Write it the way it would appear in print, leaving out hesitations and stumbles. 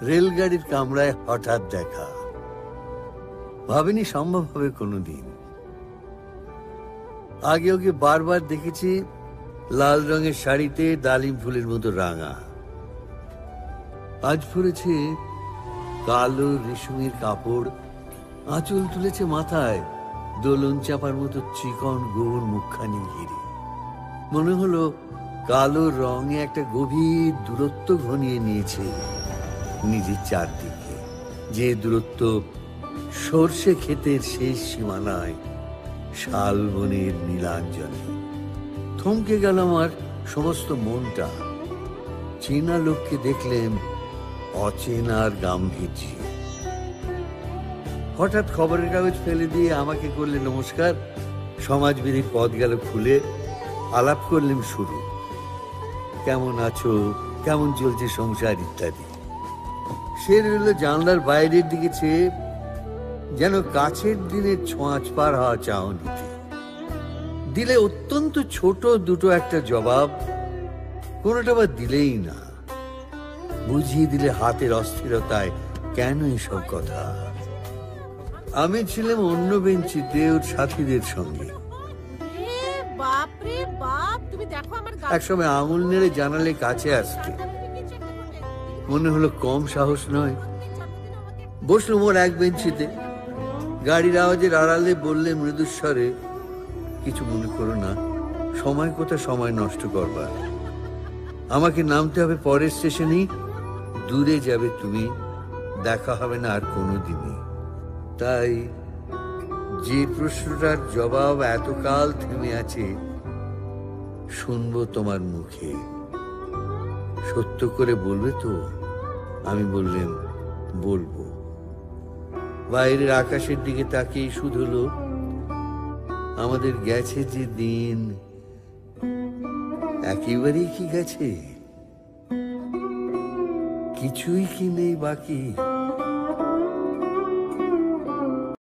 রেলগাড়ির কামরায় হঠাৎ দেখা, ভাবিনি সম্ভব হবে কোনোদিন। আগে ওকে বারবার দেখেছি লাল রঙের শাড়িতে ডালিম ফুলের মতো রাঙা, আজ পরেছে কালো রেশমের কাপড়, আঁচল তুলেছে মাথায়, দোলন চাপার মতো চিকন গোর মুখখানি ঘিরে। মনে হলো কালো রঙে একটা গভীর দূরত্ব ঘনিয়ে নিয়েছে নিজের চারদিকে, যে দূরত্ব সর্ষে ক্ষেতের শেষ সীমানায় শালবনের নীলাঞ্জনে। থমকে গেল আমার সমস্ত মনটা। চেনা লোককে দেখলেন অচেনার গাম্ভীর্য। হঠাৎ খবরের কাগজ ফেলে দিয়ে আমাকে করলে নমস্কার, সমাজবিধির পথ গেল খুলে, আলাপ করলেন শুরু। কেমন আছো, কেমন চলছে সংসার ইত্যাদি। সে রইল জানলার বাইরের দিকে চেয়ে, যেন কাছের দিনের ছোঁয়াচ পার হওয়া চাহনিতে। দিলে অত্যন্ত ছোট দুটো একটা জবাব, কোনোটা বা দিলেই না। বুঝিয়ে দিলে হাতের অস্থিরতায় কেন এসব কথা। আমি ছিলাম অন্য বেঞ্চিতে ওর সাথীদের সঙ্গে। একসময় আঙুল নেড়ে জানালে কাছে আসতে, মনে হলো কম সাহস নয়। বসলুম ওর এক বেঞ্চিতে। গাড়ির আওয়াজের আড়ালে বললে মৃদুস্বরে, কিছু মনে করো না, সময় কোথা সময় নষ্ট করবার। আমাকে নামতে হবে পরের স্টেশনেই, দূরে যাবে তুমি, দেখা হবে না আর কোনোদিনই। তাই যে প্রশ্নটার জবাব এতকাল থেমে আছে, শুনবো তোমার মুখে। সত্য করে বলবে তো? আমি বললেন বলবো। বাইরের আকাশের দিকে তাকিয়ে শুধুলো, আমাদের গেছে যে দিন, একেবারেই কি গেছে? কিছুই কি নেই বাকি?